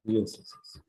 Yes, yes, yes.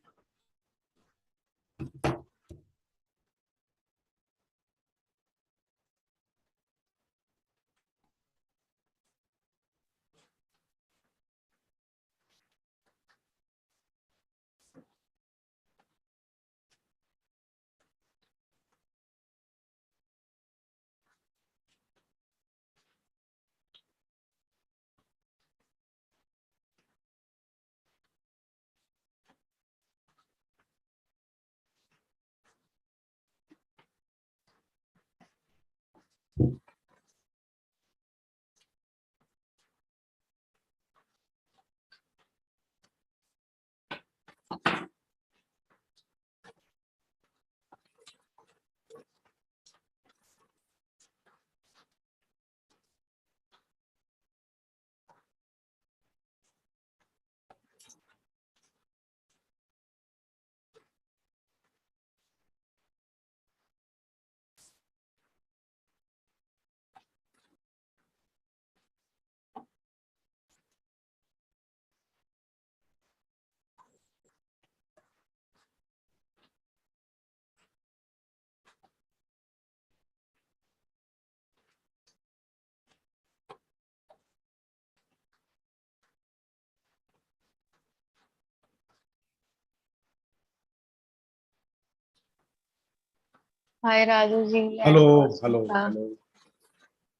Hi, Rajuji. Hello, hello, hello.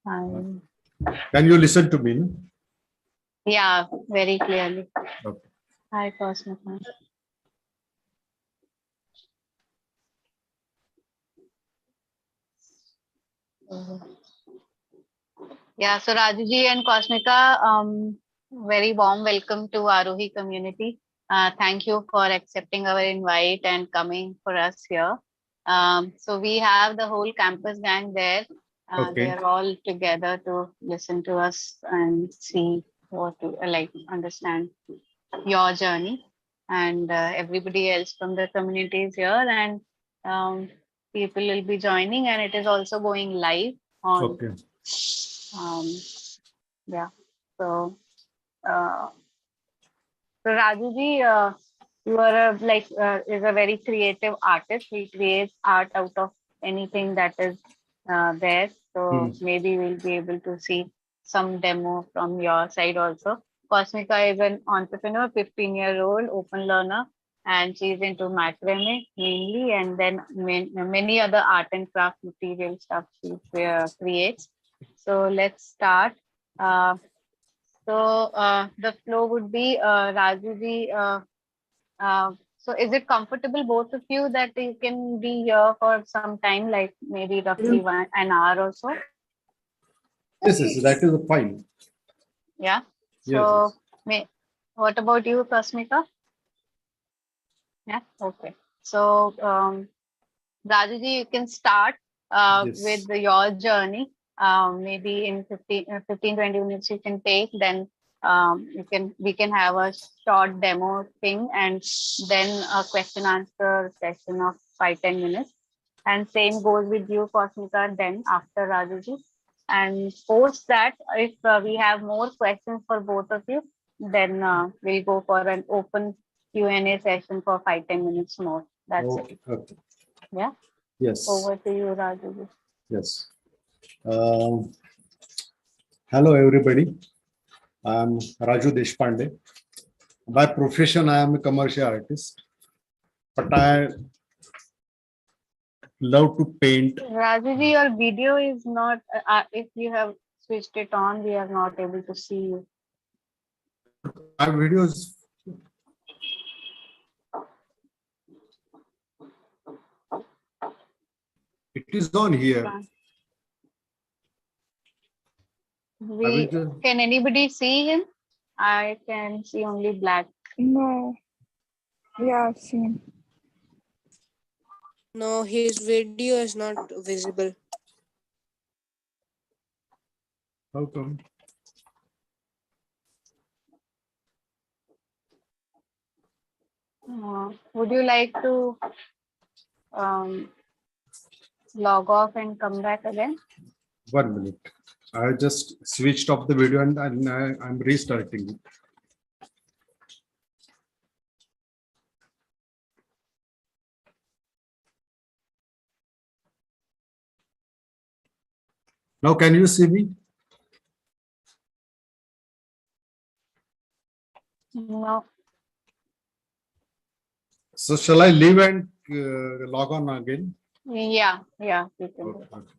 Hi. Can you listen to me? Yeah, very clearly. Okay. Hi, Cosmika. Yeah, so Rajuji and Cosmika, very warm welcome to Aarohi community. Thank you for accepting our invite and coming for us here. So we have the whole campus gang there. Okay. They're all together to listen to us and see what to understand your journey. And everybody else from the community is here, and um, people will be joining, and it is also going live on. Okay. Um, yeah. So, uh, so Rajuji, you are is a very creative artist. He creates art out of anything that is there. So maybe we'll be able to see some demo from your side also. Cosmika is an entrepreneur, 15-year-old open learner, and she's into macrame mainly, and then many other art and craft material stuff she creates. So let's start. Uh, the flow would be Rajuji. So is it comfortable both of you that you can be here for some time, like maybe roughly an hour or so? Yes, yes, that is fine. Yeah. Yes, So yes. what about you, Kasmika? Yeah. Okay. So Rajuji, you can start with Yes. your journey. Maybe in 20 minutes you can take. Then we can have a short demo thing, and then a question answer session of 5-10 minutes. And same goes with you, Cosmika. Then after Rajuji, and post that, if we have more questions for both of you, then we'll go for an open Q&A session for 5-10 minutes more. That's it. Okay. Okay. Yeah. Yes. Over to you, Raju. Yes. Hello, everybody. I'm Raju Deshpande. By profession, I am a commercial artist, but I love to paint. Rajuji, your video is not, if you have switched it on, we are not able to see you. My videos. It is on here. Can anybody see him? I can see only black. No. Yeah, I've seen. No, his video is not visible. How come? Would you like to log off and come back again? 1 minute. I just switched off the video and I'm restarting it. Now, can you see me? No. So shall I leave and log on again? Yeah, you can. Okay. Okay.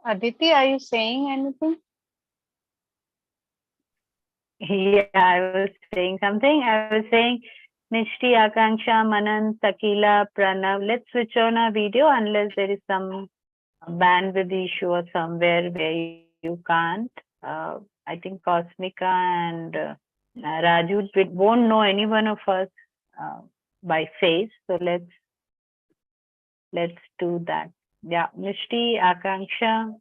Aditi, are you saying anything? Yeah, I was saying something. I was saying, Nishti, Akanksha, Manan, Takila, Pranav, let's switch on our video unless there is some bandwidth issue or somewhere where you can't. I think Cosmika and Raju won't know any one of us by face. So let's do that. Yeah, Nishti, Akanksha.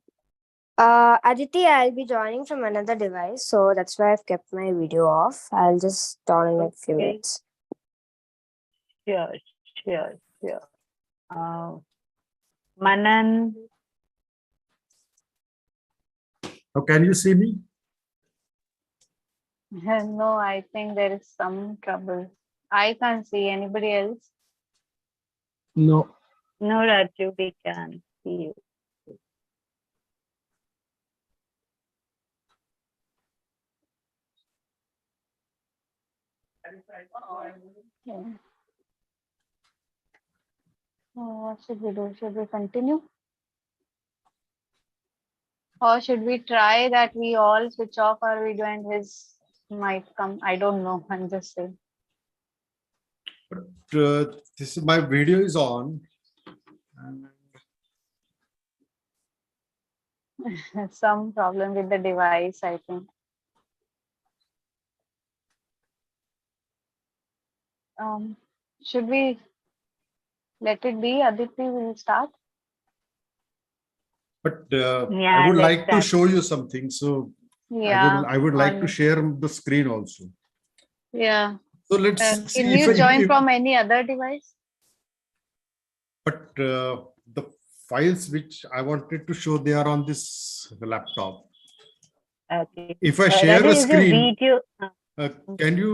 Aditi, I'll be joining from another device, so that's why I've kept my video off. I'll just on in a few Okay. minutes. Sure, sure, sure. Manan. Now, can you see me? No, I think there is some trouble. I can't see anybody else. No. No, Raju, we can see you. Okay. So what should we do? Should we continue? Or should we try that we all switch off our video and his might come? I don't know. I'm just saying. This is my video is on. And Some problem with the device, I think. Should we let it be? Aditi will start. but Yeah, I would let's like to start. show you something. So Yeah. I would like to on- share the screen also. Yeah. So let's Can see you join if- from any other device? But the files which I wanted to show, they are on this laptop. Okay. If I share Raju, a is your screen, video? can you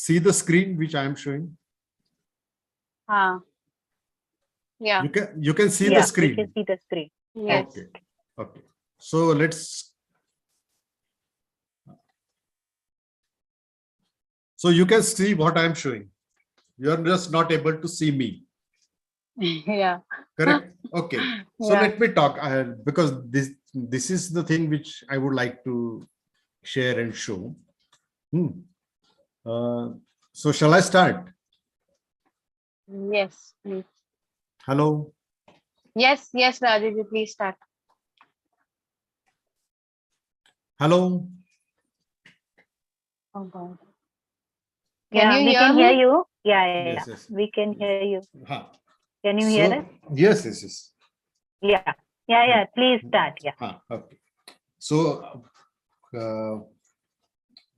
see the screen which I am showing? Yeah. You can see yeah, the we screen. can see the screen. Yes. Okay. Okay. So let's. So you can see what I am showing. You are just not able to see me. Yeah. Correct. Okay. So Yeah. let me talk because this is the thing which I would like to share and show. So shall I start? Yes, please. Hello. Yes, Rajesh, please start. Hello. Oh God. Yeah, Can you we hear can me? hear you. Yeah, Yes, yeah. yes. We can hear you. Huh. Can you hear us? Yes, yes, yes. Yeah. Please start. Yeah. Okay. So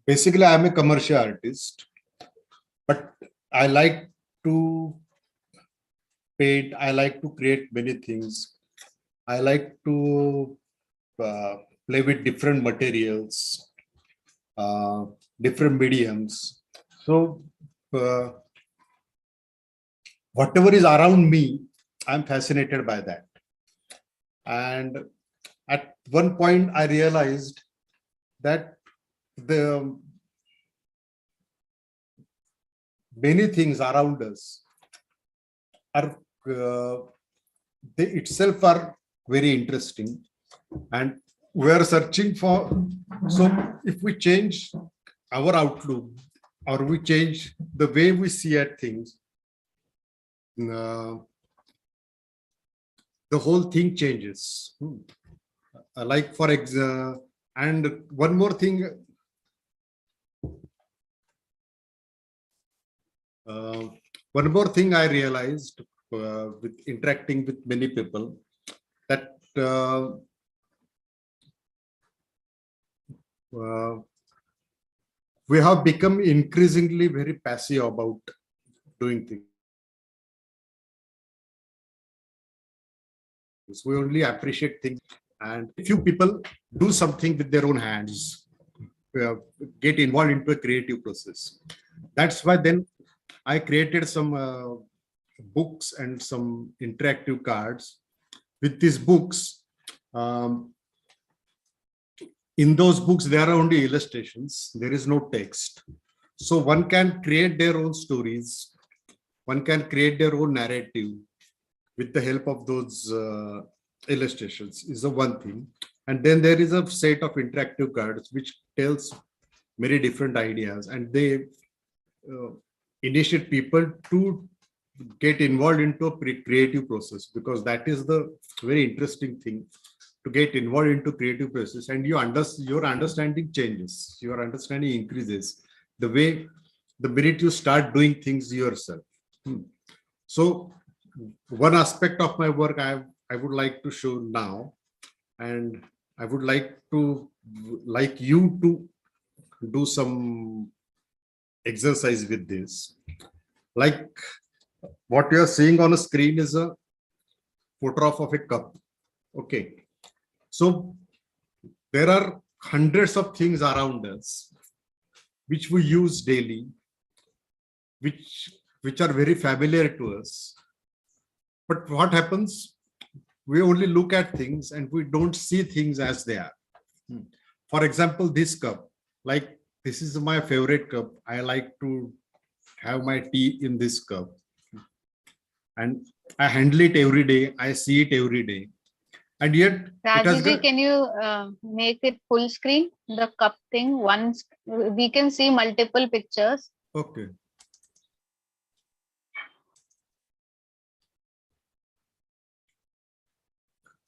basically, I'm a commercial artist, but I like to paint. I like to create many things. I like to play with different materials, different mediums. So whatever is around me, I'm fascinated by that. And at one point, I realized that the many things around us are they itself are very interesting, and we are searching for. So if we change our outlook or we change the way we see at things, the whole thing changes. Like for example, And one more thing, I realized with interacting with many people, that we have become increasingly very passive about doing things. We only appreciate things, and few people do something with their own hands, get involved into a creative process. That's why then I created some books and some interactive cards. With these books, in those books, there are only illustrations. There is no text. So one can create their own stories. One can create their own narrative with the help of those illustrations is the one thing. And then there is a set of interactive cards which tells many different ideas, and they initiate people to get involved into a creative process, because that is the very interesting thing, to get involved into creative process, and your understanding changes, your understanding increases the minute you start doing things yourself. So one aspect of my work I would like to show now, and I would like you to do some exercise with this. Like what you are seeing on a screen is a photograph of a cup. Okay, so there are hundreds of things around us which we use daily, which are very familiar to us. But what happens? We only look at things and we don't see things as they are. For example, this cup, like this is my favorite cup. I like to have my tea in this cup, and I handle it every day. I see it every day, and yet it has Rajuji, got, can you make it full screen? The cup thing. Once we can see multiple pictures. okay.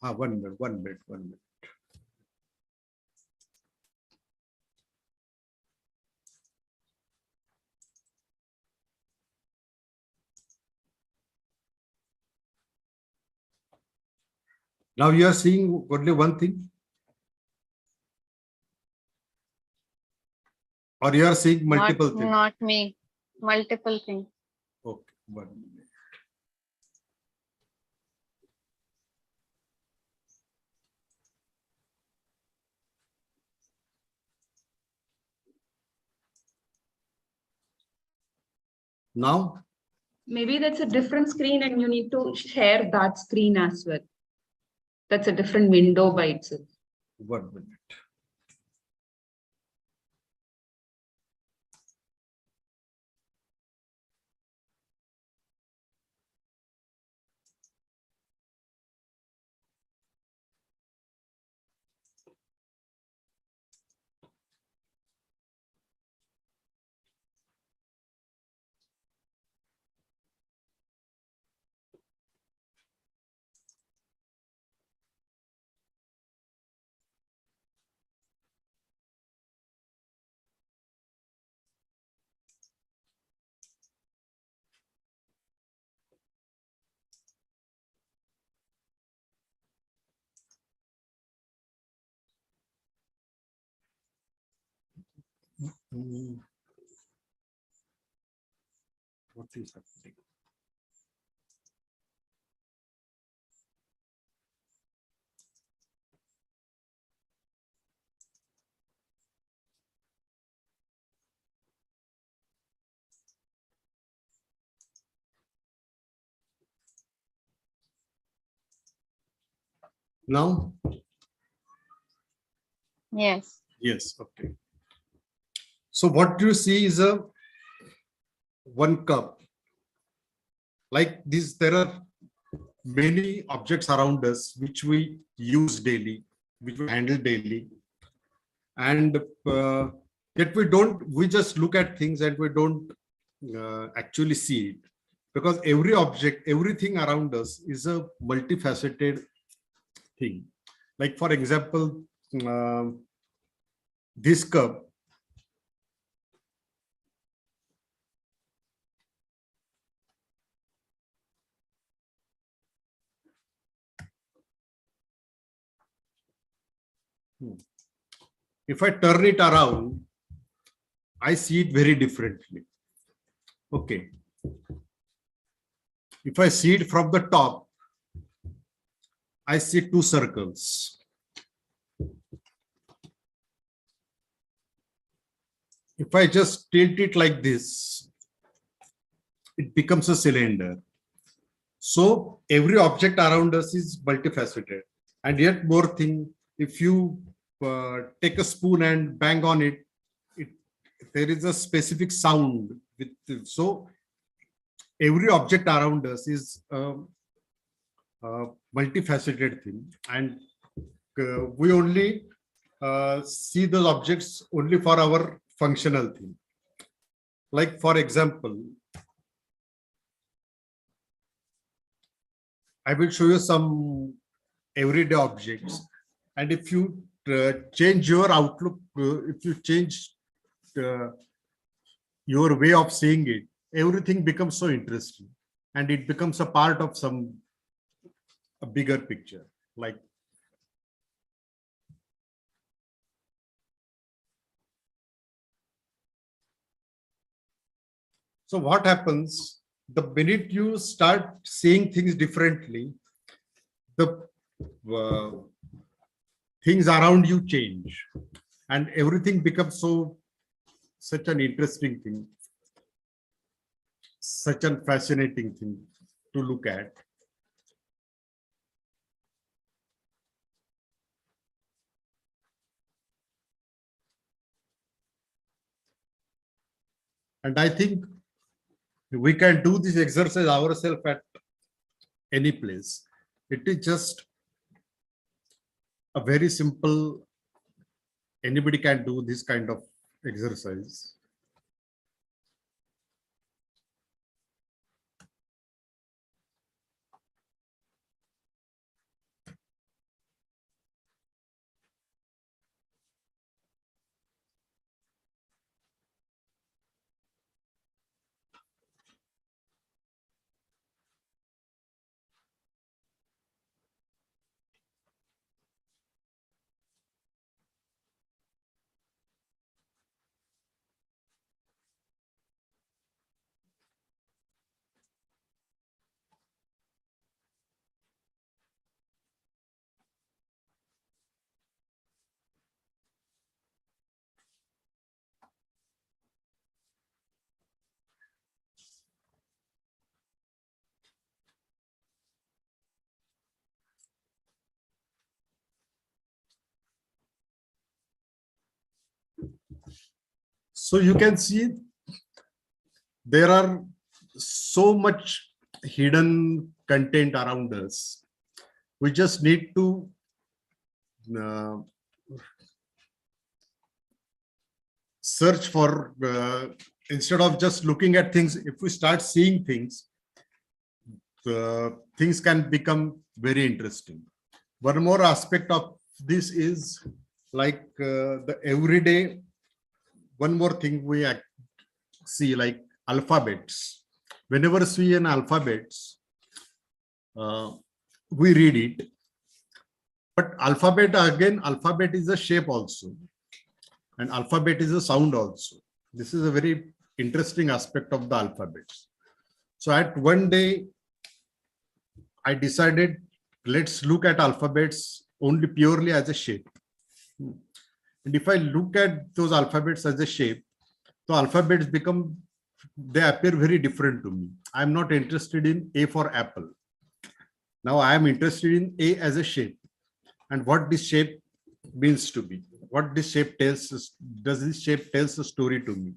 One minute. Now you are seeing only one thing, or you are seeing multiple things? Not me. Multiple things. Okay, 1 minute. Now, Maybe that's a different screen and you need to share that screen as well. That's a different window by itself. 1 minute. What is happening? Now? Yes. Yes, okay. So what you see is a one cup. Like this, there are many objects around us which we use daily, which we handle daily, and yet we just look at things and we don't actually see it, because every object, everything around us is a multifaceted thing. Like for example, this cup, if I turn it around, I see it very differently. Okay. If I see it from the top, I see two circles. If I just tilt it like this, it becomes a cylinder. So every object around us is multifaceted. And yet more thing, if you take a spoon and bang on it, there is a specific sound. So every object around us is a multifaceted thing. And we only see those objects only for our functional thing. Like for example, I will show you some everyday objects, and if you change your outlook, if you change your way of seeing it, everything becomes so interesting, and it becomes a part of a bigger picture. Like so, what happens the minute you start seeing things differently? The things around you change, and everything becomes such an interesting thing, such a fascinating thing to look at. And I think we can do this exercise ourselves at any place. It is just a very simple, anybody can do this kind of exercise. So you can see there are so much hidden content around us. We just need to uh, search for, instead of just looking at things, if we start seeing things, things can become very interesting. One more aspect of this is like the everyday, one more thing we see, like alphabets. Whenever we see an alphabets, we read it. But alphabet, again, alphabet is a shape also. And alphabet is a sound also. This is a very interesting aspect of the alphabets. So at one day, I decided, let's look at alphabets only purely as a shape. And if I look at those alphabets as a shape, the alphabets become, they appear very different to me. I'm not interested in A for apple. Now I am interested in A as a shape, and what this shape means to me. What this shape tells us, does this shape tells a story to me?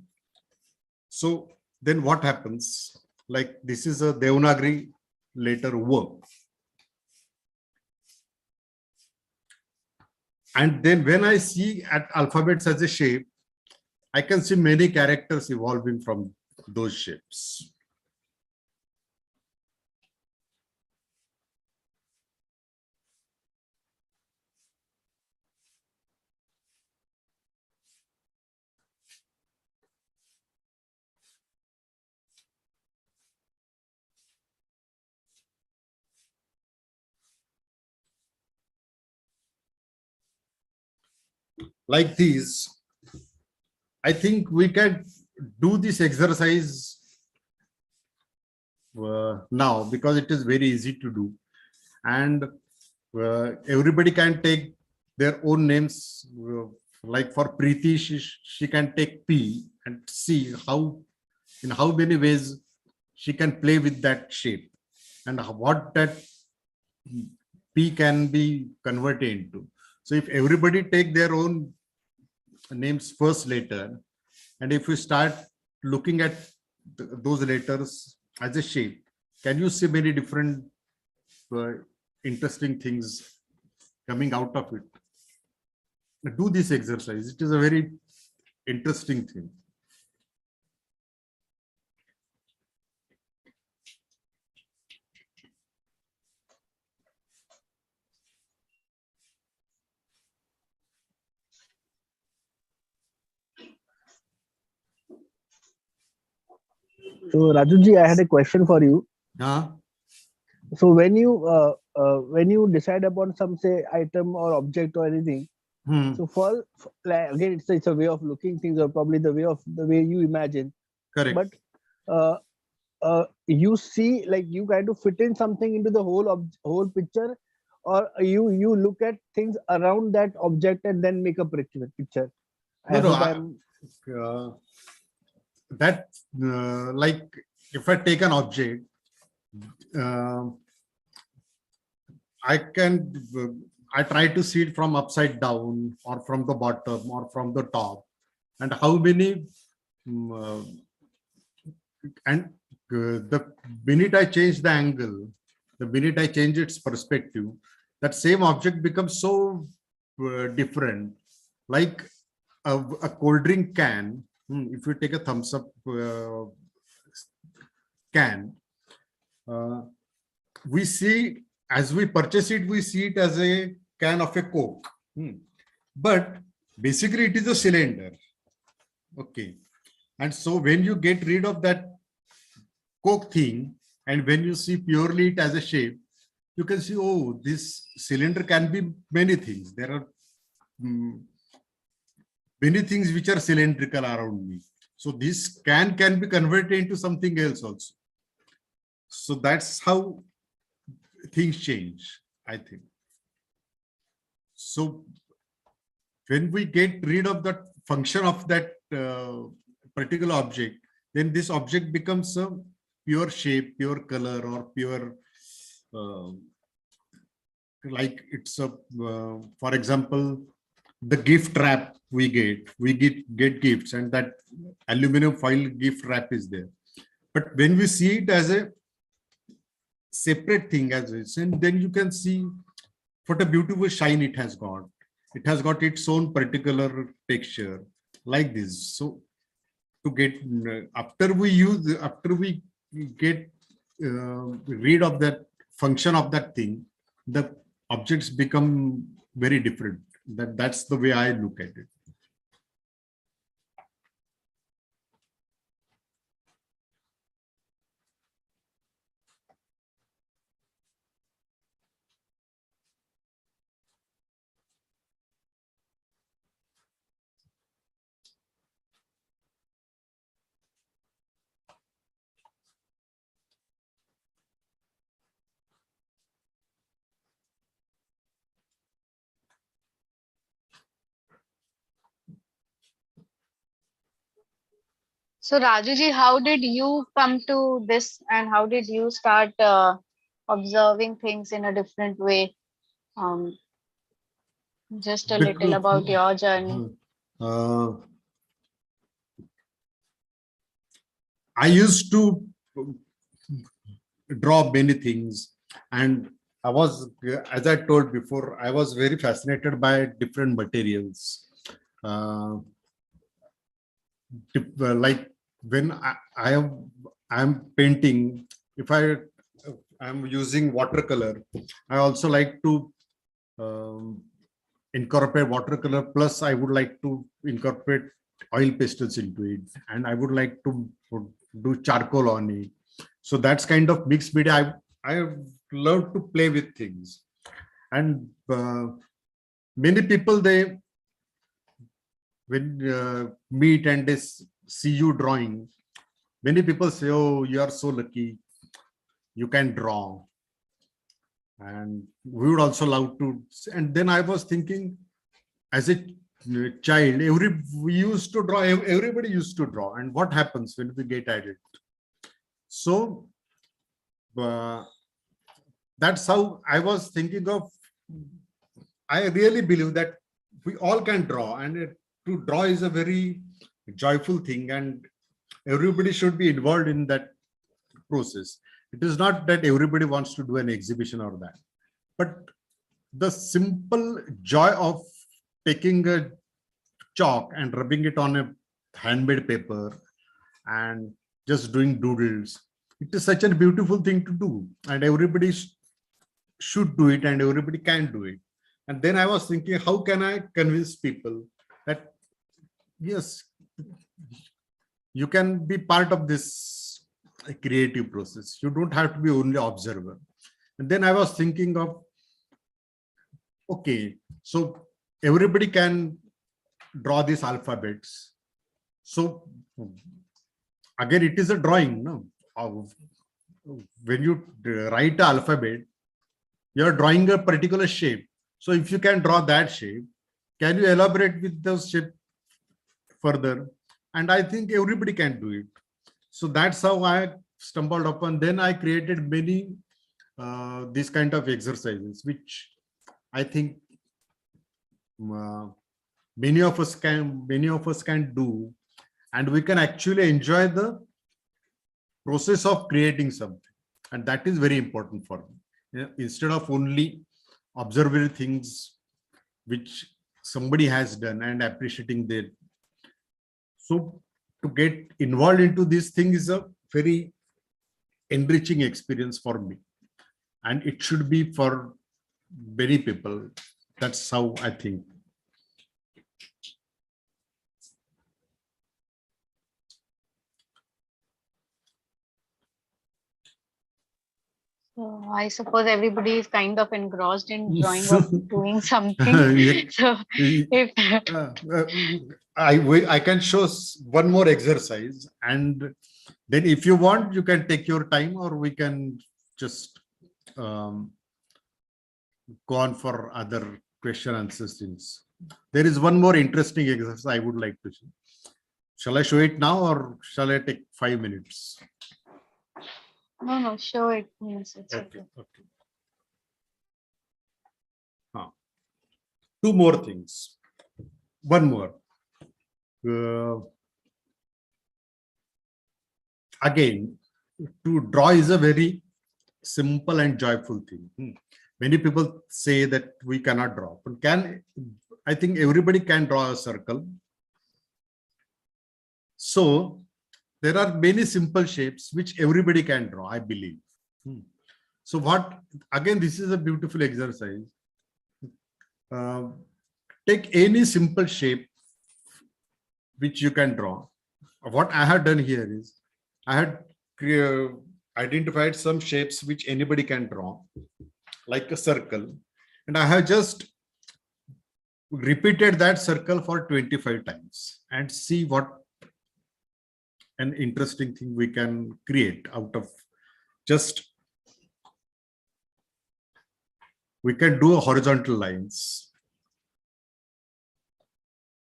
So then what happens? Like this is a Devanagari letter W. And then when I see at alphabets as a shape, I can see many characters evolving from those shapes. like these, I think we can do this exercise now because it is very easy to do, and everybody can take their own names. Like for Preeti, she can take P and see how in how many ways she can play with that shape and what that P can be converted into. So if everybody take their own names first letter, and if we start looking at those letters as a shape, can you see many different interesting things coming out of it? Do this exercise. It is a very interesting thing. So Rajuji, I had a question for you. Huh? So when you decide upon some say item or object or anything, so for like, again it's a way of looking things or probably the way you imagine. Correct. But you see like you kind of fit in something into the whole picture, or you look at things around that object and then make a picture. That like if I take an object, I try to see it from upside down or from the bottom or from the top, and how many the minute I change the angle, the minute I change its perspective, that same object becomes so different. Like a cold drink can, if you take a thumbs up can, we see, as we purchase it, we see it as a can of a Coke. But basically it is a cylinder. Okay. And so when you get rid of that Coke thing, and when you see purely it as a shape, you can see, oh, this cylinder can be many things. There are many things which are cylindrical around me. So this can be converted into something else also. So that's how things change, I think. So when we get rid of that function of that particular object, then this object becomes a pure shape, pure color, or pure like it's a for example, the gift wrap we get gifts, and that aluminum foil gift wrap is there. But when we see it as a separate thing as this, and then you can see what a beautiful shine it has got. It has got its own particular texture like this. So to get after we get rid of that function of that thing, the objects become very different. That's the way I look at it. So Rajuji, how did you come to this, and how did you start observing things in a different way? Just a little about your journey. I used to draw many things, and I was, as I told before, I was very fascinated by different materials. Like when I'm painting, if I'm using watercolor, I also like to incorporate watercolor, plus I would like to incorporate oil pastels into it, and I would like to do charcoal on it. So that's kind of mixed media. I love to play with things, and many people they when meet and they see you drawing, many people say, "Oh, you are so lucky, you can draw." And we would also love to. And then I was thinking, as a child, we used to draw. Everybody used to draw. And what happens when we get adult? So that's how I was thinking of. I really believe that we all can draw, and to draw is a very joyful thing, and everybody should be involved in that process. It is not that everybody wants to do an exhibition or that, but the simple joy of taking a chalk and rubbing it on a handmade paper and just doing doodles. It is such a beautiful thing to do, and everybody should do it, and everybody can do it. And then I was thinking, how can I convince people that yes, you can be part of this creative process. You don't have to be only observer. And then I was thinking of, okay, so everybody can draw these alphabets. So again, it is a drawing, no? When you write the alphabet, you're drawing a particular shape. So if you can draw that shape, can you elaborate with those shape further? And I think everybody can do it. So that's how I stumbled upon. Then I created many these kind of exercises, which I think many of us can do, and we can actually enjoy the process of creating something, and that is very important for me. Instead of only observing things which somebody has done and appreciating that. So to get involved into this thing is a very enriching experience for me, and it should be for many people. That's how I think. So I suppose everybody is kind of engrossed in drawing or doing something. So if I can show one more exercise, and then if you want, you can take your time, or we can just go on for other question answers things. There is one more interesting exercise I would like to show. Shall I show it now, or shall I take 5 minutes? no, show it. Yes, it's Okay. okay. Okay. Two more things. One more. Again, to draw is a very simple and joyful thing. Many people say that we cannot draw, but I think everybody can draw a circle. So there are many simple shapes which everybody can draw, I believe. So again, this is a beautiful exercise. Take any simple shape which you can draw. What I have done here is I had identified some shapes which anybody can draw, like a circle, and I have just repeated that circle for 25 times and see what an interesting thing we can create out of just. We can do horizontal lines.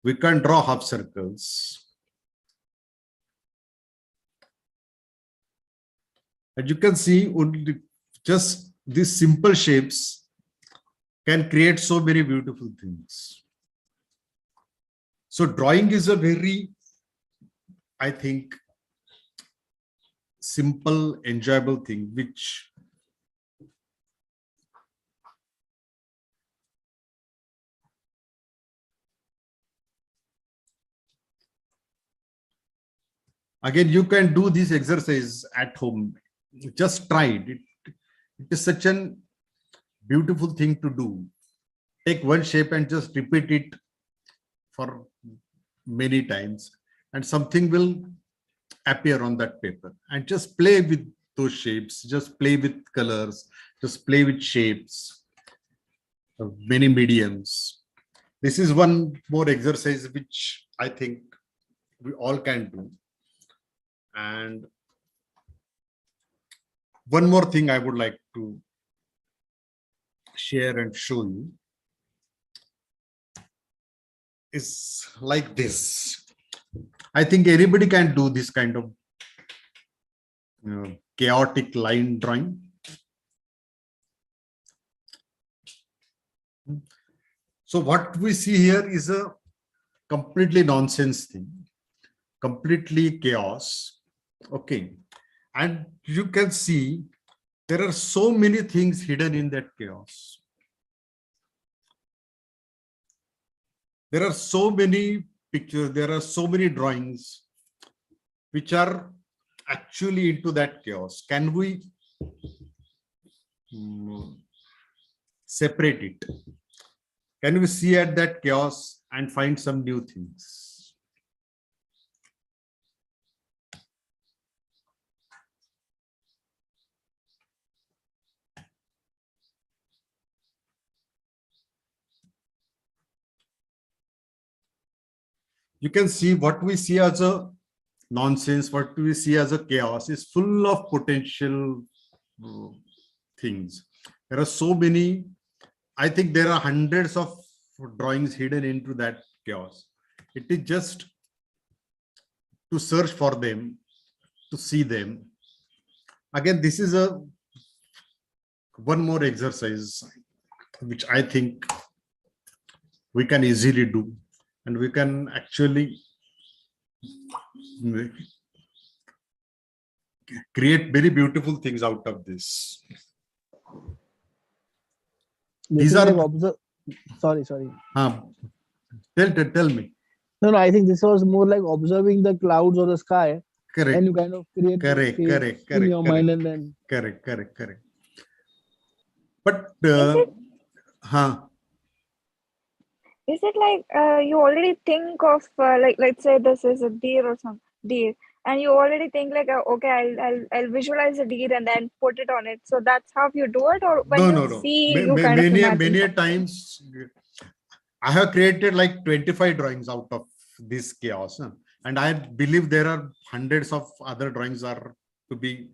We can draw half circles. And you can see only just these simple shapes can create so many beautiful things. So drawing is a very, I think, simple, enjoyable thing, which again, you can do this exercise at home. Just try it. It is such a beautiful thing to do. Take one shape and just repeat it for many times, and something will appear on that paper. And just play with those shapes, just play with colors, just play with shapes of many mediums. This is one more exercise which I think we all can do. And one more thing I would like to share and show you is like this. I think anybody can do this kind of chaotic line drawing. So what we see here is a completely nonsense thing, completely chaos. Okay. And you can see there are so many things hidden in that chaos. There are so many pictures, there are so many drawings which are actually into that chaos. Can we separate it? Can we see at that chaos and find some new things? You can see what we see as a nonsense, what we see as a chaos is full of potential things. There are so many, I think there are hundreds of drawings hidden into that chaos. It is just to search for them, to see them. Again, this is a one more exercise which I think we can easily do, and we can actually create very beautiful things out of this. These are sorry. tell me. No, I think this was more like observing the clouds or the sky. Correct. And you kind of create Correct. in your mind, and then Correct. But Is it like you already think of like, let's say this is a deer or some deer, and you already think like okay, I'll visualize a deer and then put it on it. So that's how you do it, or when no. see you kind of imagine Many something? times I have created like 25 drawings out of this chaos, and I believe there are hundreds of other drawings are to be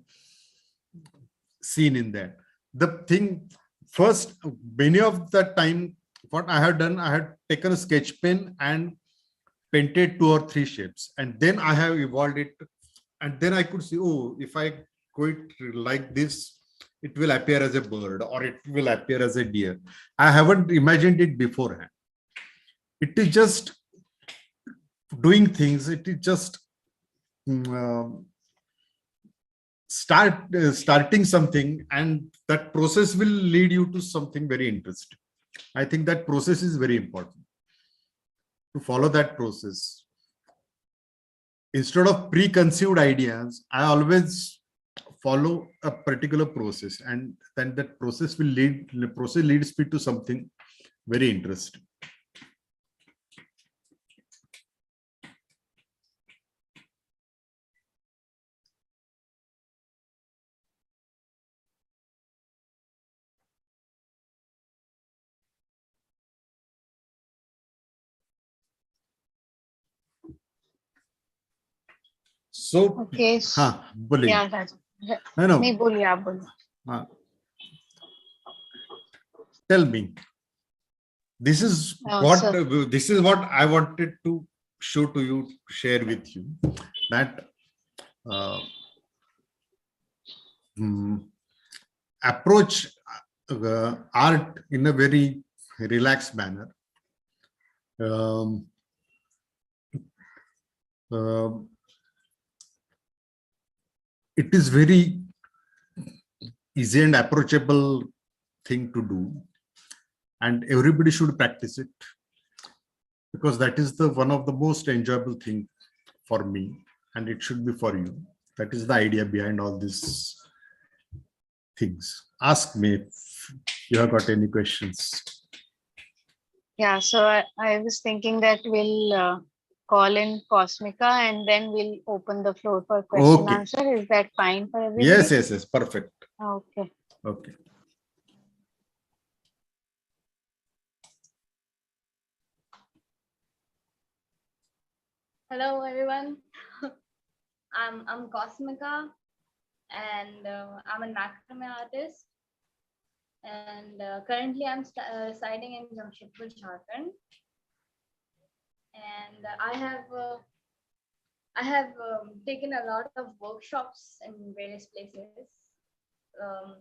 seen in there. The thing first, many of the time, what I had done, I had taken a sketch pen and painted 2 or 3 shapes, and then I have evolved it, and then I could see, oh, if I go it like this, it will appear as a bird or it will appear as a deer. I haven't imagined it beforehand. It is just doing things. It is just starting something, and that process will lead you to something very interesting. I think that process is very important. To follow that process, instead of preconceived ideas, I always follow a particular process, and then that process will lead. The process leads me to something very interesting. So, Okay. बोलिए. Yeah, Raju. No. नहीं बोलिए, आप बोलिए. Tell me. This is what I wanted to show to you, share with you, that approach art in a very relaxed manner. It is very easy and approachable thing to do, and everybody should practice it, because that is the one of the most enjoyable thing for me, and it should be for you. That is the idea behind all these things. Ask me if you have got any questions. Yeah, so I was thinking that we'll call in Cosmica and then we'll open the floor for question answer. Is that fine for everybody? Yes, perfect. Okay. Hello, everyone. I'm Cosmica, and I'm a macrame artist. And currently, I'm residing in Jamshedpur, Jharkhand. And I have taken a lot of workshops in various places. Um,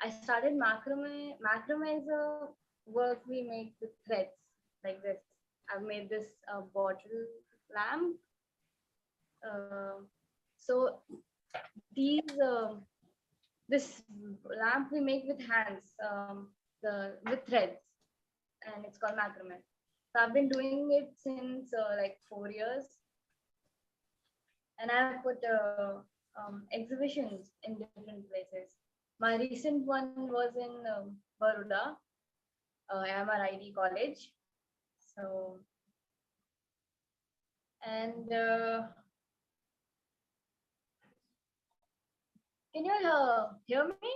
I started macrame. Macrame is a work we make with threads like this. I've made this bottle lamp. Uh, so these this lamp we make with hands, with threads, and it's called macrame. So I've been doing it since like 4 years, and I've put exhibitions in different places. My recent one was in Baroda, MRID College. So, and can you hear me?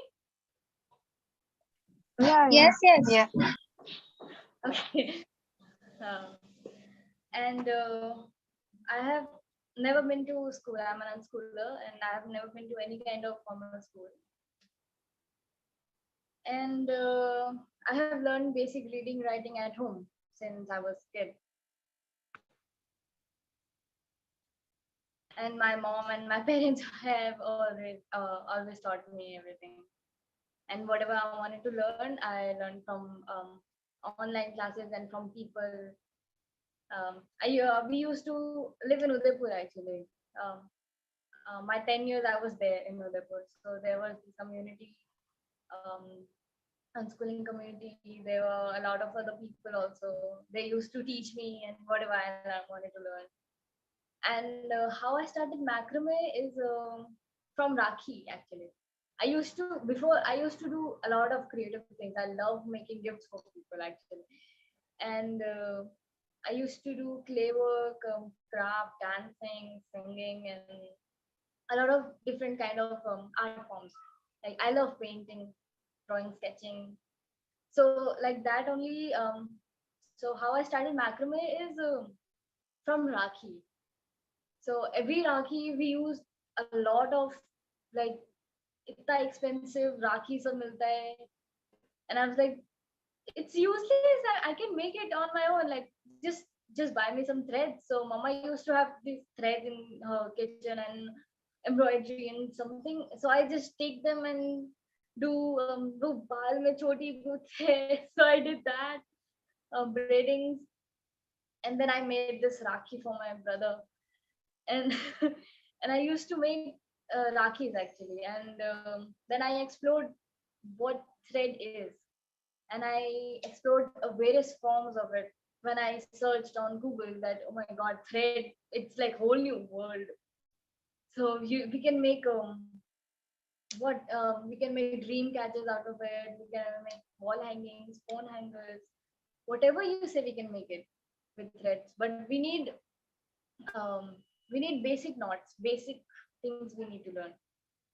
Yeah, Yes, yes. Yeah. Okay. Um, and I have never been to school. I'm an unschooler, and I have never been to any kind of formal school. And I have learned basic reading, writing at home since I was kid. And my mom and my parents have always taught me everything. And whatever I wanted to learn, I learned from online classes and from people. We used to live in Udaipur actually. My 10 years I was there in Udaipur. So there was the community, um, unschooling community. There were a lot of other people also. They used to teach me and whatever I wanted to learn. And how I started macrame is from Rakhi actually. I used to do a lot of creative things. I love making gifts for people actually. And I used to do clay work, craft, dancing, singing, and a lot of different kind of art forms. Like I love painting, drawing, sketching. So like that only. So how I started macrame is from Rakhi. So every Rakhi we use a lot of like इतना expensive Rakhi सब मिलता है, and I was like, it's useless. I can make it on my own. Like just buy me some threads. So Mama used to have these threads in her kitchen and embroidery and something. So I just take them and do baal mein choti guth hai. So I did that, braidings, and then I made this Rakhi for my brother, and and I used to make Rakhis actually, and then I explored what thread is, and I explored various forms of it. When I searched on Google that, oh my god, thread, it's like whole new world. So we can make we can make dream catches out of it. We can make wall hangings, phone hangers, whatever you say, we can make it with threads. But um, we need basic knots, basic things we need to learn.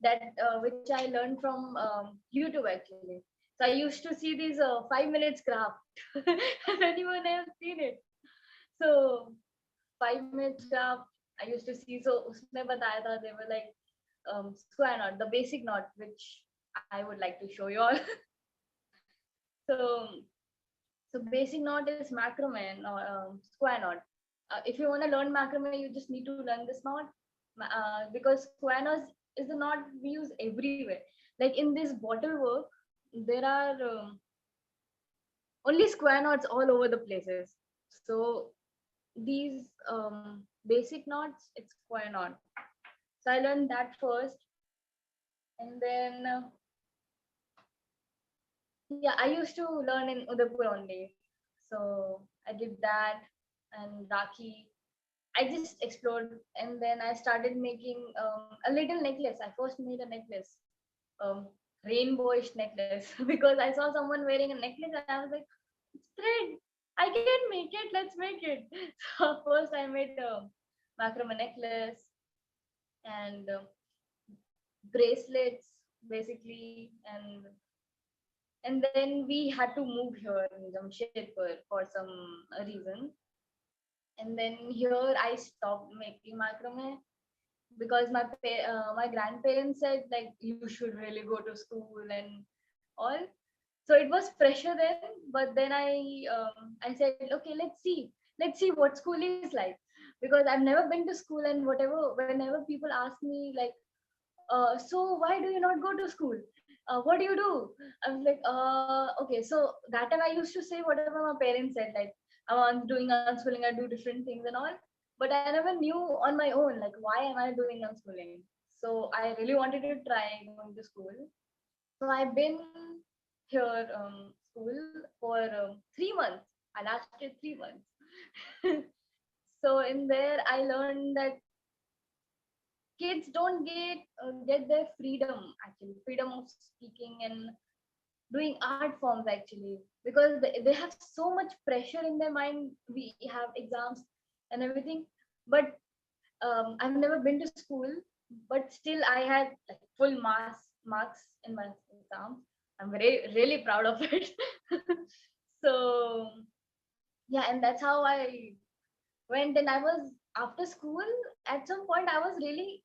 That which I learned from YouTube actually. So I used to see these 5 minutes craft. Has anyone else seen it? So 5 minutes craft I used to see. So usme bataya tha, they were like square knot, the basic knot, which I would like to show you all. So basic knot is macrame or square knot. If you want to learn macrame, you just need to learn this knot, because square knot is the knot we use everywhere. Like in this bottle work, there are only square knots all over the places. So these basic knots, it's square knot. So I learned that first, and then yeah, I used to learn in Udaipur only. So I did that, and Rakhi. I just explored, and then I started making a little necklace. I first made a necklace, um, rainbowish necklace, because I saw someone wearing a necklace, and I was like, it's thread. I can make it. Let's make it. So first I made a macrame necklace and bracelets, basically, and then we had to move here in Jamshedpur for some reason. And then here I stopped making macrame because my grandparents said like you should really go to school and all. So it was pressure then, but then I said, okay, let's see what school is like, because I've never been to school, and whenever people ask me like, so why do you not go to school? What do you do? I was like, okay. So that time I used to say whatever my parents said, like I'm doing unschooling, I do different things and all. But I never knew on my own, like why am I doing unschooling? So I really wanted to try going to school. So I've been here school for 3 months. I lasted 3 months. So in there, I learned that kids don't get their freedom, actually freedom of speaking and doing art forms, actually, because they have so much pressure in their mind. We have exams and everything, but I've never been to school, but still I had like full marks in my exam. I'm very really proud of it. So yeah, and that's how I went. And I was after school, at some point I was really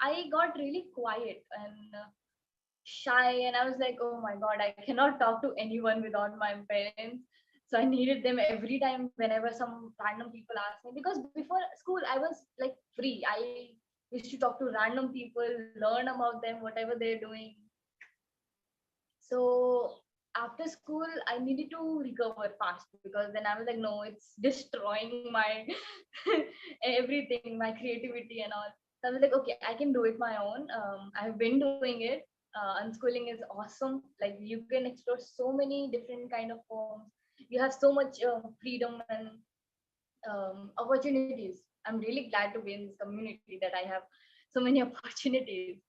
I got really quiet and shy, and I was like, oh my god, I cannot talk to anyone without my parents. So I needed them every time whenever some random people ask me, because before school I was like free. I used to talk to random people, learn about them, whatever they're doing. So after school, I needed to recover fast, because then I was like, no, it's destroying my everything, my creativity and all. So I was like, okay, I can do it my own. I've been doing it. Unschooling is awesome. Like you can explore so many different kind of forms. You have so much freedom and opportunities. I'm really glad to be in this community that I have so many opportunities.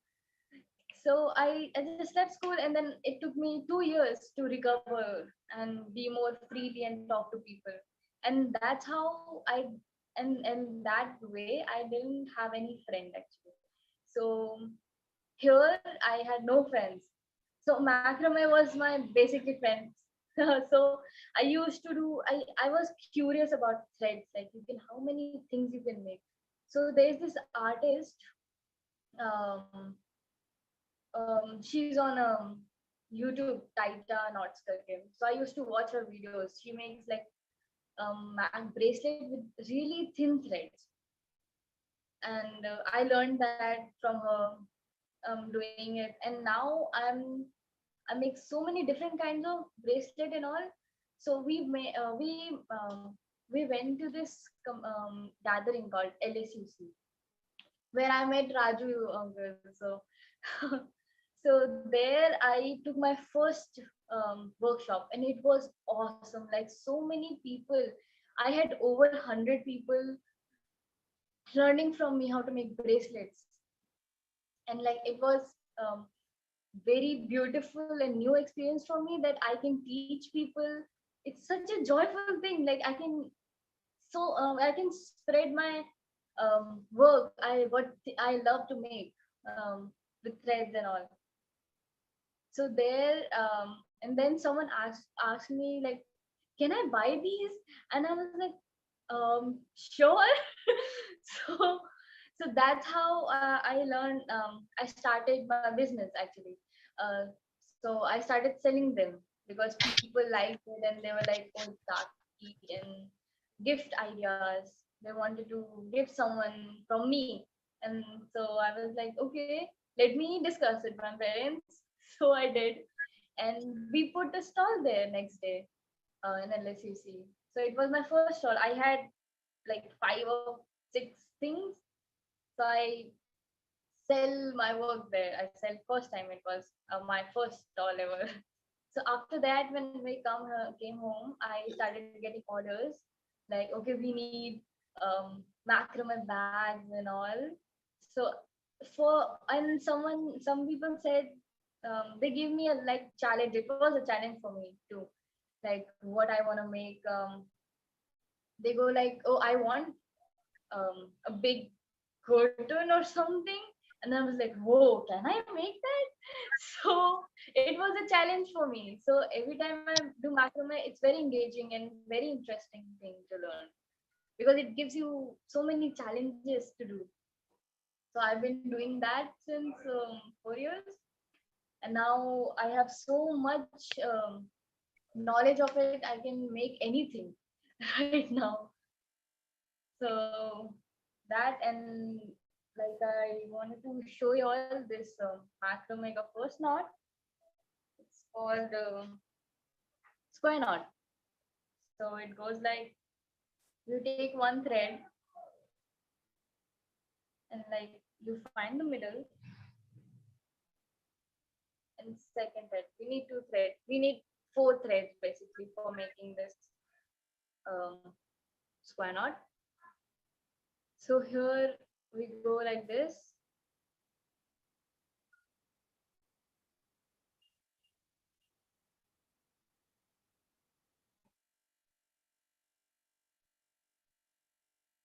So I just left school, and then it took me 2 years to recover and be more freely and talk to people. And that's how and that way I didn't have any friend, actually. So here I had no friends. So macrame was my basically friends. So I used to do, I was curious about threads, like you can, how many things you can make. So there's this artist, um, she's on YouTube, Taita Notsker. So I used to watch her videos. She makes like bracelet with really thin threads, and I learned that from her, doing it. And now I make so many different kinds of bracelet and all. So we went to this gathering called LSUC, where I met Raju uncle. So so there I took my first workshop, and it was awesome. Like so many people, I had over 100 people learning from me how to make bracelets, and like it was um, very beautiful and new experience for me that I can teach people. It's such a joyful thing. Like I can spread my work. I love to make with threads and all. So there, and then someone asked me like, can I buy these? And I was like, sure. so so that's how I learned. I started my business, actually. uh, so I started selling them because people liked it, and they were like, oh, it's darky, and gift ideas. They wanted to give someone from me. And so I was like, okay, let me discuss it with my parents. So I did, and we put a stall there next day in LSUC. So it was my first stall. I had like 5 or 6 things. So I sell my work there. I sell first time. It was my first stall ever. So after that, when we came home, I started getting orders. Like, okay, we need macrame bags and all. So some people said, they gave me a like challenge. It was a challenge for me too, like what I want to make. They go like, oh, I want a big curtain or something. And I was like, whoa, can I make that? So it was a challenge for me. So every time I do macrame, it's very engaging and very interesting thing to learn. because it gives you so many challenges to do. So I've been doing that since 4 years, and now I have so much knowledge of it. I can make anything right now. So that, and like I wanted to show you all this macrame of first knot. It's called square knot. So it goes like, you take one thread and like you find the middle, and second thread. We need two threads. We need four threads basically for making this um, square knot. So here we go like this.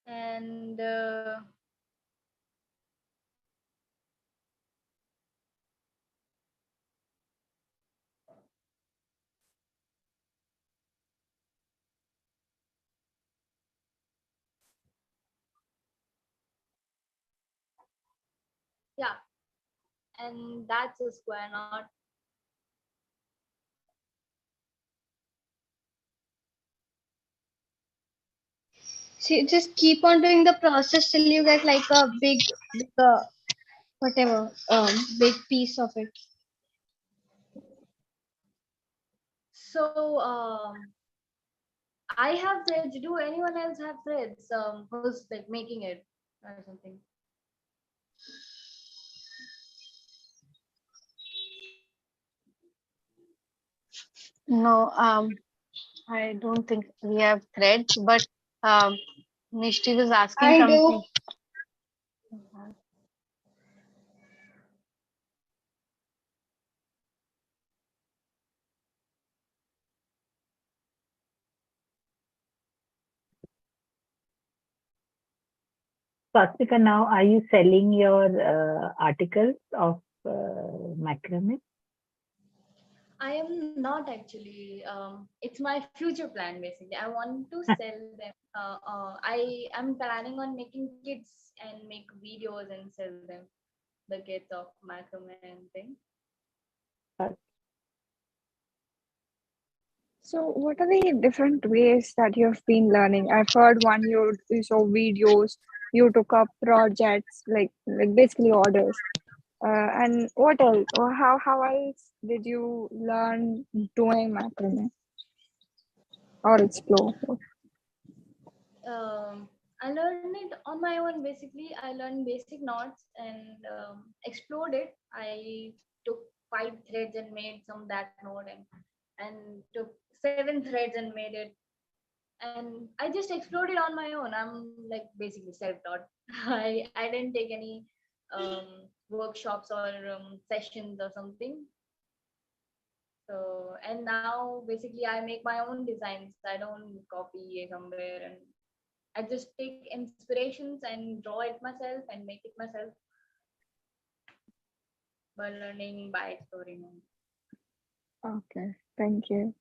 And yeah, and that's a square knot. So you just keep on doing the process till you get like a big whatever, big piece of it. So I have threads. Do anyone else have threads? Who's like making it or something? No, I don't think we have threads, but Nishti was asking I something. do. Swastika, now are you selling your articles of macrame? I am not actually. It's my future plan basically. I want to sell them. I am planning on making kits and make videos and sell them. The kits of macrame and thing. So, what are the different ways that you've been learning? I've heard one you saw videos, you took up projects, like basically orders. And what else? Or how else did you learn doing macrame or explore? I learned it on my own basically. I learned basic knots and explored it. I took 5 threads and made some that knot, and took 7 threads and made it. And I just explored it on my own. I'm like basically self-taught. I didn't take any workshops or sessions or something. So, and now basically I make my own designs. I don't copy somewhere, and I just take inspirations and draw it myself and make it myself by learning by exploring. Okay, thank you.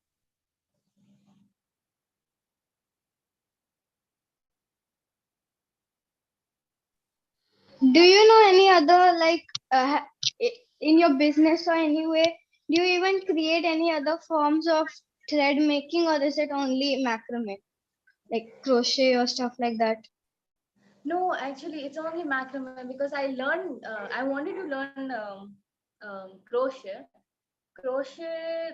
Do you know any other like in your business or anyway? Do you even create any other forms of thread making, or is it only macrame, like crochet or stuff like that? No, actually, it's only macrame because I learned. I wanted to learn crochet. Crochet,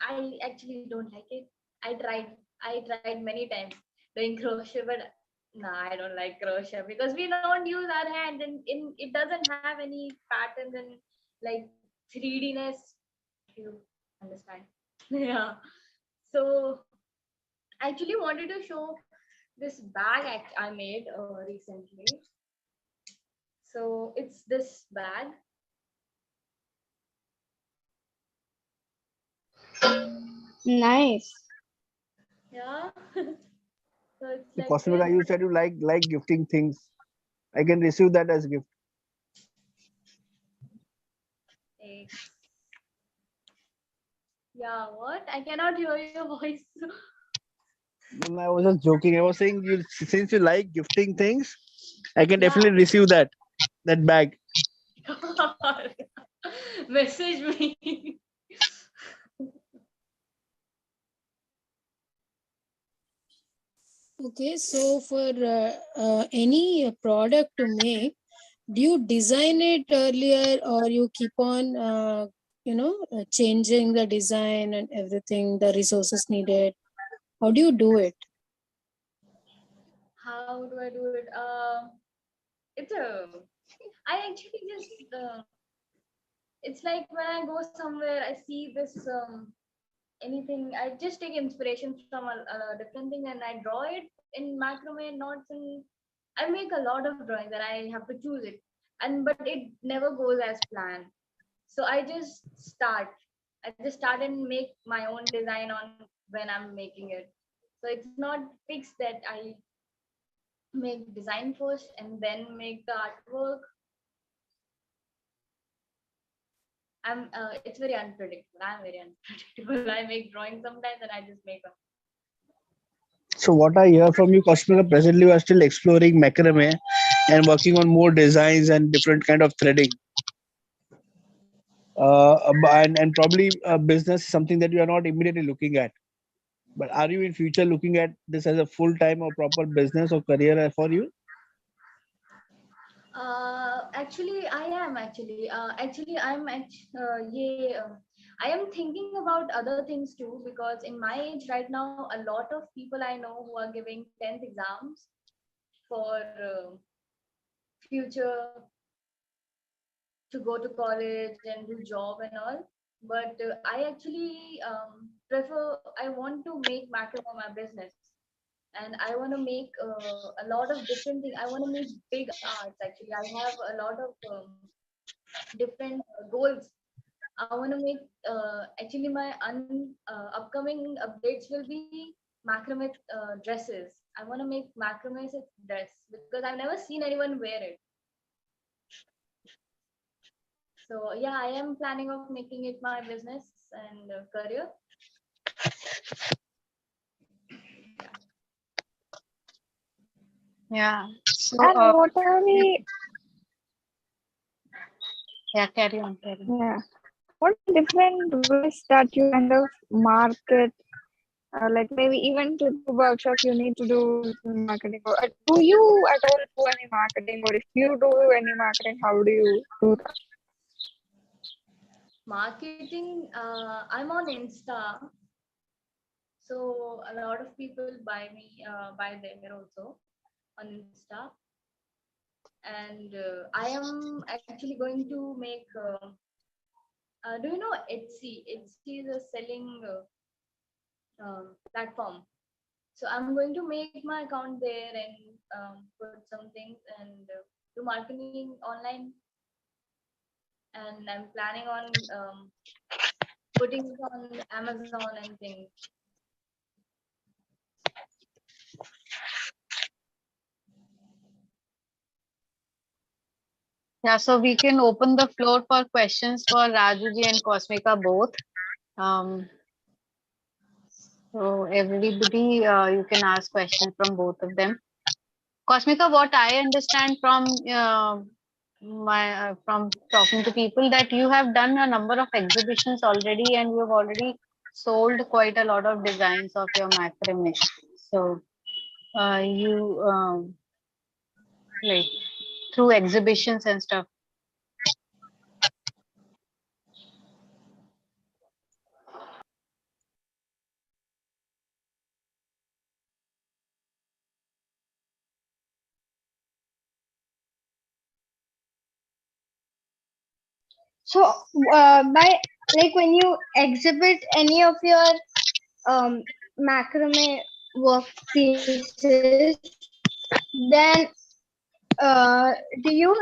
I actually don't like it. I tried. I tried many times doing crochet, but no, I don't like crochet because we don't use our hand, and it doesn't have any patterns and like 3Dness. You understand? Yeah. So I actually wanted to show this bag I made recently. So it's this bag. Nice. Yeah. So it's like Cosmica, this. you said you like gifting things. I can receive that as gift. Yeah, what? I cannot hear your voice. No, I was just joking. I was saying you since you like gifting things, I can Yeah. definitely receive that bag. Message me. Okay, so for any product to make, do you design it earlier or you keep on, changing the design and everything, the resources needed? How do you do it? How do I do it? It's a. I actually just. It's like when I go somewhere, I see this anything. I just take inspiration from a different thing and I draw it in macrame, knots, and I make a lot of drawings and I have to choose it. And but it never goes as planned. So I just start. I just start and make my own design on when I'm making it. So it's not fixed that I make design first and then make the artwork. It's very unpredictable. I'm very unpredictable. I make drawings sometimes and I just make them. So what I hear from you, Cosmica, presently you are still exploring macrame and working on more designs and different kind of threading. And probably business is something that you are not immediately looking at. But are you in future looking at this as a full time or proper business or career for you? Actually, I am actually. I am thinking about other things too because in my age right now, a lot of people I know who are giving 10th exams for future to go to college and do job and all. But I actually prefer. I want to make macro my business, and I want to make a lot of different things. I want to make big arts. Actually, I have a lot of different goals. I want to make actually my upcoming updates will be macrame dresses. I want to make macrame dress because I've never seen anyone wear it. So yeah, I am planning of making it my business and career. Yeah. So, And what are the yeah, carry on, carry on. yeah? What are the different ways that you kind of market? Like maybe even to do workshop, you need to do marketing. Or do you at all do any marketing? Or if you do any marketing, how do you do that? Marketing, I'm on Insta, so a lot of people buy there also on Insta, and I am actually going to make. Do you know Etsy? Etsy is a selling platform. So I'm going to make my account there and put some things and do marketing online. And I'm planning on putting it on Amazon and things. Yeah, so we can open the floor for questions for Rajuji and Cosmica both. Um, so everybody, you can ask questions from both of them. Cosmica, what I understand from talking to people that you have done a number of exhibitions already, and you have already sold quite a lot of designs of your macrame. So you like through exhibitions and stuff. So, by like when you exhibit any of your macrame work pieces, then do you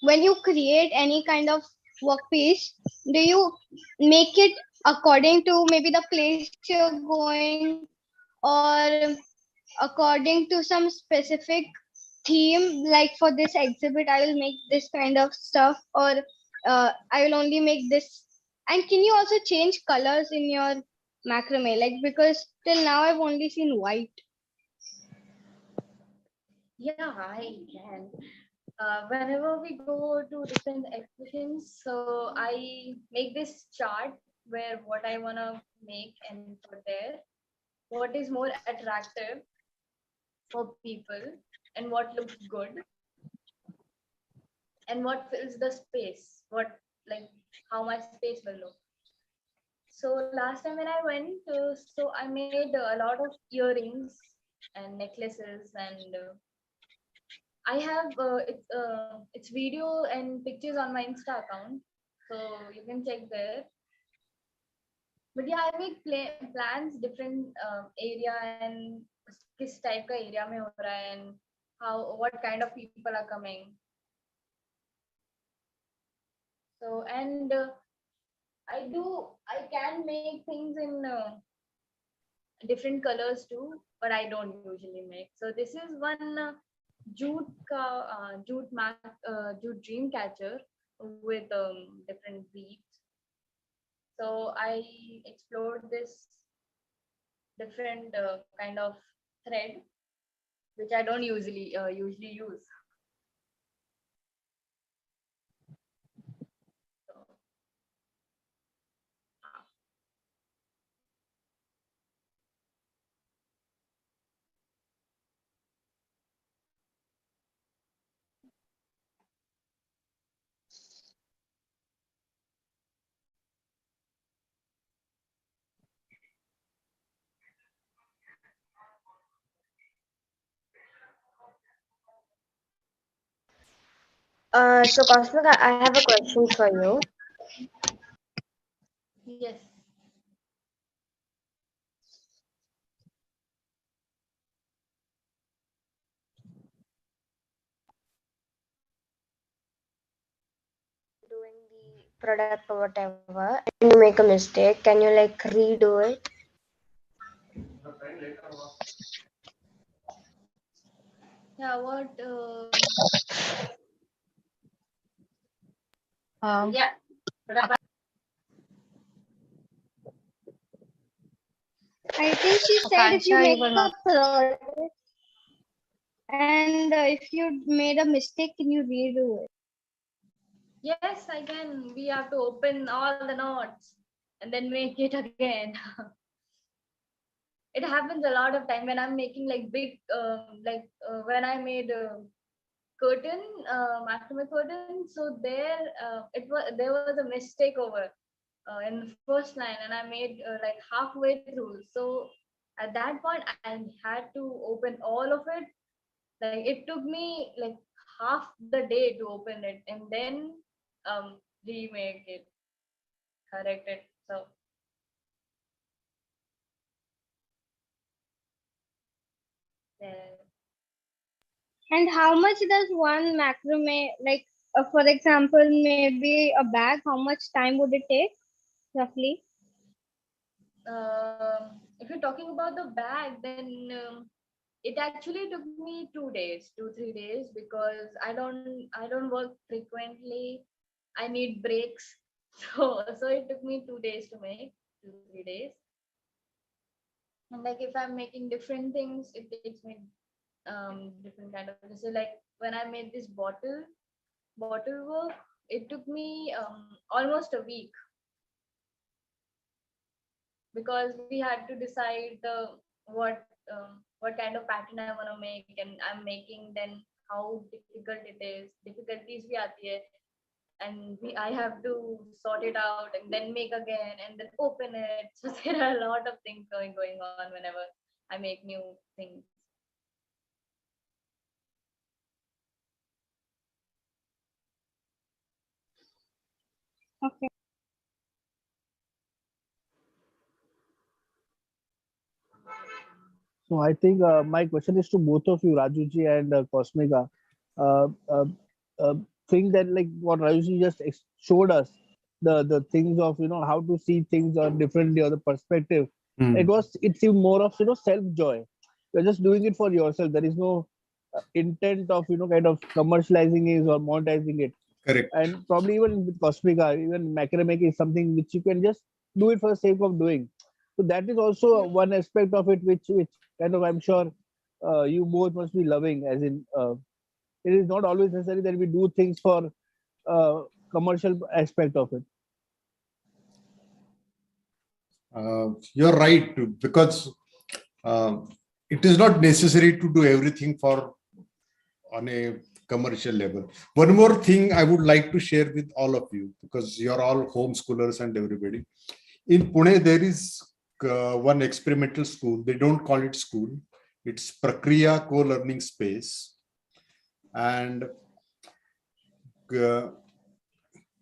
when you create any kind of work piece, do you make it according to maybe the place you're going or according to some specific theme, like for this exhibit I will make this kind of stuff, or I will only make this? And can you also change colors in your macrame? Like, because till now I've only seen white. Yeah, I can. Whenever we go to different exhibitions, so I make this chart where what I wanna make and put there, what is more attractive for people, and what looks good, and what fills the space, what like how my space will look. So last time when I went, so I made a lot of earrings and necklaces, and I have it's video and pictures on my Insta account, so you can check there. But yeah, I make plans different area and किस type का area में हो रहा है and how what kind of people are coming. So and I can make things in different colors too, but I don't usually make. So this is one jute dream catcher with different beads. So I explored this different kind of thread, which I don't usually use. So, So Cosmic, I have a question for you. yes. Doing the product or whatever, and you make a mistake, can you like redo it? Yeah, what? Yeah. I think she said if you Akansha, make you were a not. product and if you made a mistake, can you redo it? Yes, I can. We have to open all the knots and then make it again. It happens a lot of time when I'm making like big, when I made a curtain, macrame curtain. So there was a mistake over in the first line, and I made like halfway through. So at that point, I had to open all of it. Like it took me like half the day to open it, and then remake it, correct it. So there. And how much does one macrame, like for example, maybe a bag, how much time would it take roughly? If you're talking about the bag, then it actually took me 2 days, 3 days, because I don't work frequently. I need breaks, so it took me 2 days to make, 2 3 days. And like if I'm making different things, it takes me different kind of. So like when I made this bottle work, it took me almost a week because we had to decide the what kind of pattern I want to make, and I'm making, then how difficult it is, difficulties we aati hai, and I have to sort it out and then make again and then open it. So there are a lot of things going on whenever I make new things. Okay. So I think my question is to both of you, Rajuji and Cosmica. Uh, uh, uh, Think that like what Rajuji just showed us, the things of how to see things or differently or the perspective. Hmm. It seemed more of self joy. You're just doing it for yourself. There is no intent of kind of commercializing it or monetizing it. Correct. And probably even with Cosmica, even macrame is something which you can just do it for the sake of doing. So that is also one aspect of it, which kind of, I'm sure you both must be loving. As in, it is not always necessary that we do things for commercial aspect of it. You're right, because it is not necessary to do everything for on a commercial level. One more thing I would like to share with all of you, because you're all homeschoolers and everybody. In Pune, there is one experimental school. They don't call it school. It's Prakriya Co-Learning Space. And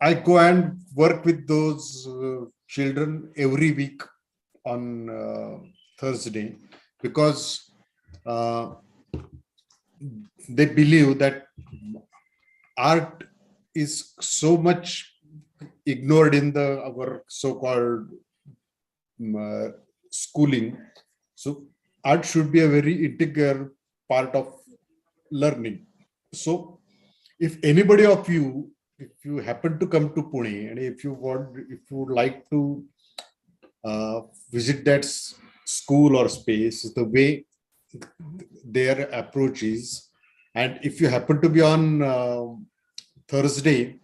I go and work with those children every week on Thursday, because they believe that art is so much ignored in our so-called schooling. So art should be a very integral part of learning. So if anybody of you, if you happen to come to Pune, and if you would like to visit that school or space, the way their approach is, and if you happen to be on Thursday,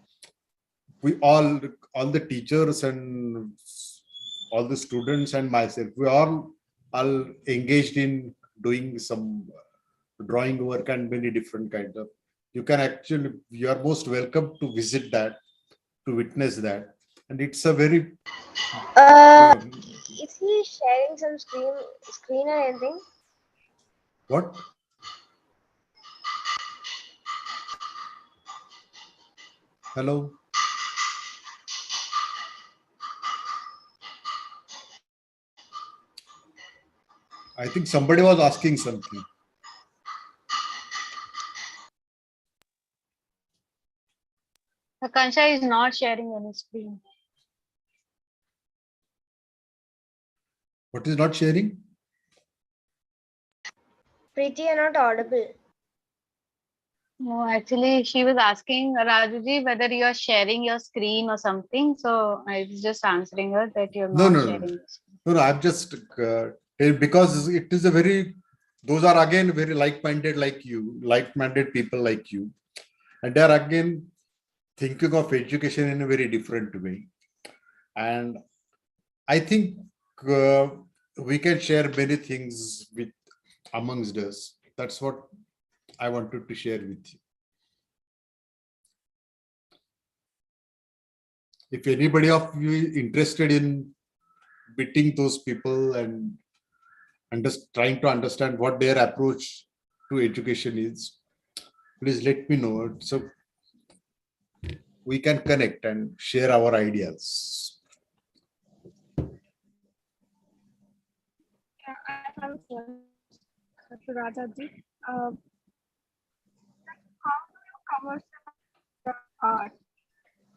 we all the teachers and all the students and myself, we all engaged in doing some drawing work and many different kinds of. You can actually, you are most welcome to visit that, to witness that, and it's a very. Is he sharing some screen or anything? What? Hello. I think somebody was asking something. Akansha is not sharing any screen. What is not sharing? Preeti, you're not audible. No, actually, she was asking Rajuji whether you are sharing your screen or something. So I was just answering her that you're not sharing your screen. No. I'm just because it is a very. Those are again very like-minded like you, like-minded people like you, and they are again thinking of education in a very different way. And I think we can share many things with amongst us. That's what I wanted to share with you. If anybody of you is interested in meeting those people and just trying to understand what their approach to education is, please let me know, so we can connect and share our ideas. I have a question to Rajaji. How do you commercialize art?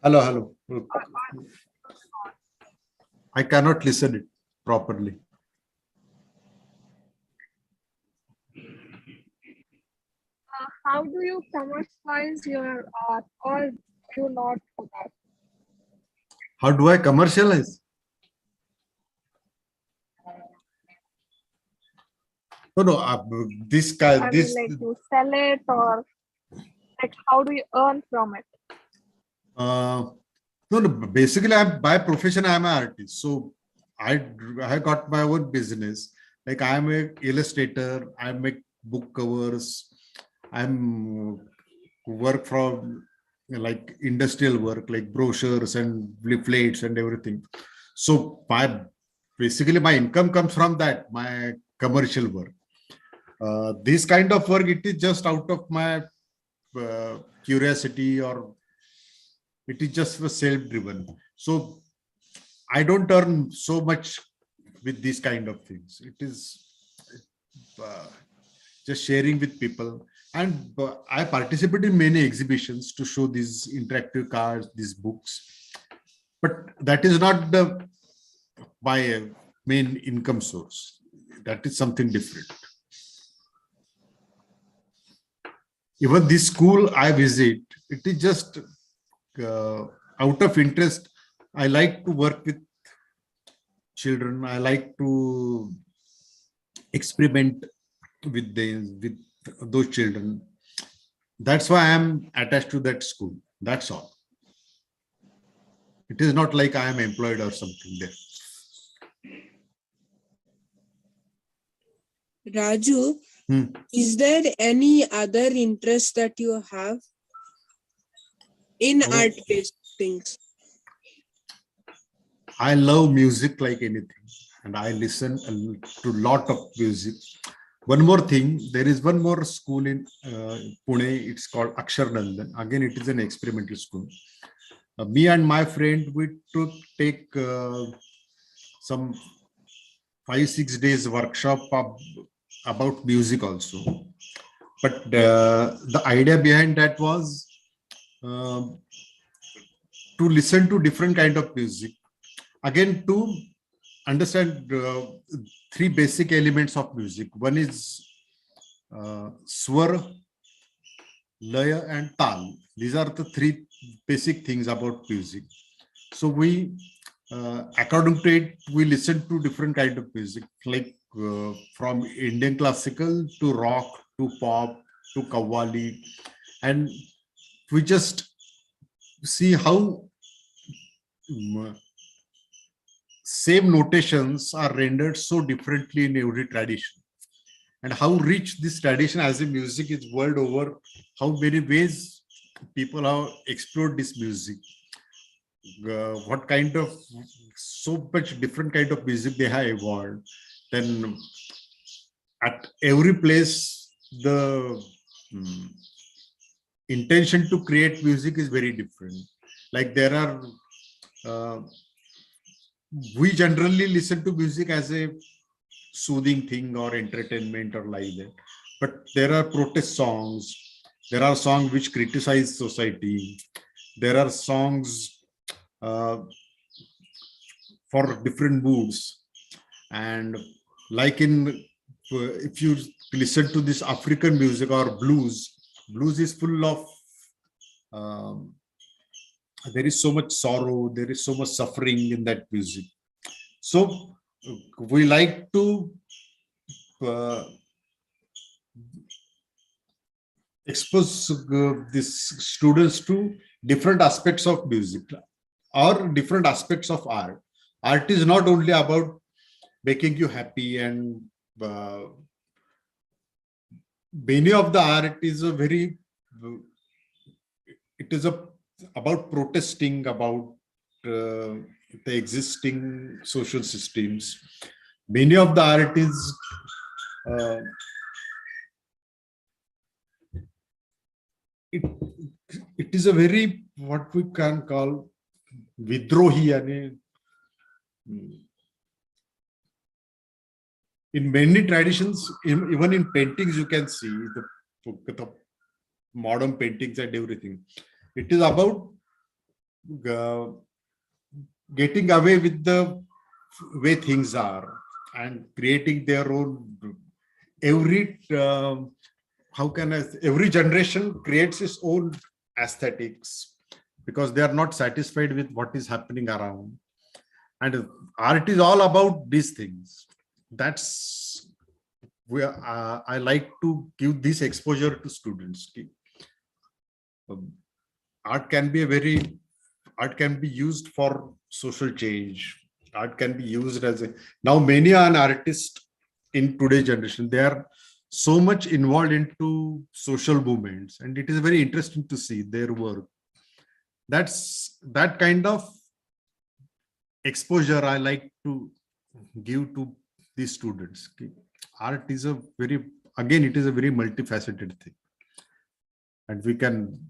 Hello. I cannot listen it properly. How do you commercialize your art, or do you not do that? How do I commercialize? No. This guy. I This. mean, like, you sell it, or like, how do you earn from it? No. Basically, by profession, I'm an artist. So I got my own business. Like, I'm an illustrator. I make book covers. I'm work from like industrial work, like brochures and leaflets and everything. So basically my income comes from that, my commercial work. This kind of work, it is just out of my curiosity, or it is just for self-driven. So I don't earn so much with these kind of things. It is just sharing with people. And I participate in many exhibitions to show these interactive cards, these books. But that is not my main income source. That is something different. Even this school I visit, it is just out of interest. I like to work with children. I like to experiment with those children. That's why I am attached to that school. That's all. It is not like I am employed or something there. Raju, is there any other interest that you have in art-based things? I love music like anything, and I listen to a lot of music. One more thing, there is one more school in Pune. It's called Akshar Nandan. Again, it is an experimental school. Me and my friend, we take some 5-6 days workshop about music also. But the idea behind that was to listen to different kind of music. Again, to understand 3 basic elements of music. One is swar, laya, and tal. These are the 3 basic things about music. So we, according to it, we listen to different kind of music, like from Indian classical to rock to pop to qawwali, and we just see how same notations are rendered so differently in every tradition, and how rich this tradition as a music is world over, how many ways people have explored this music, what kind of so much different kind of music they have evolved. Then at every place the intention to create music is very different. Like there are we generally listen to music as a soothing thing or entertainment or like that, but there are protest songs, there are songs which criticize society, there are songs for different moods. And like if you listen to this African music or blues is full of there is so much sorrow, there is so much suffering in that music. So we like to expose these students to different aspects of music or different aspects of art. Art is not only about making you happy, and many of the art is about protesting about the existing social systems. Many of the art is it is a very, what we can call vidrohi. In many traditions, even in paintings, you can see the modern paintings and everything. It is about getting away with the way things are and creating their own. Every every generation creates its own aesthetics because they are not satisfied with what is happening around. And art is all about these things. That's where I like to give this exposure to students. Art can be used for social change. Art can be used as now many are an artist in today's generation. They are so much involved into social movements, and it is very interesting to see their work. That's that kind of exposure I like to give to these students. Art is it is a very multifaceted thing, and we can